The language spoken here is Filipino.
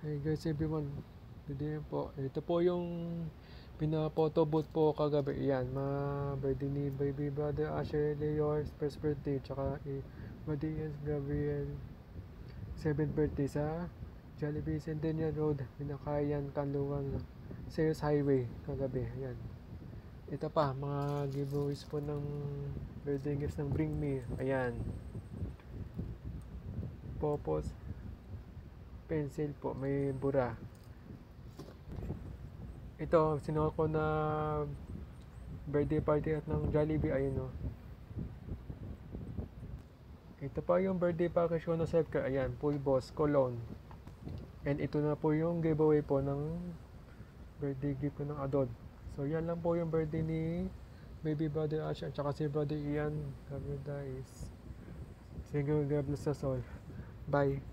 Hey guys everyone, good day po. Ito po yung pina-photo booth po kagabi. Yan, mga birthday ni baby brother Asher Leor's first birthday. Tsaka Madias Gabriel 7th birthday sa Jollibee Centennial Road, Pinakayan, Kanluan, Sales Highway kagabi. Yan. Ito pa, mga giveaways po ng birthday gifts ng Bring Me. Ayan. Popos pencil po, may bura. Ito, sinuha ko na birthday party at ng Jollibee, ayun o. Ito pa yung birthday package ko na self-care, ayan, Full Boss, Cologne. And ito na po yung giveaway po ng birthday gift ko ng adult. So yan lang po yung birthday ni baby brother Ash at saka si brother Ian. God bless. Sige, God bless us all. Bye.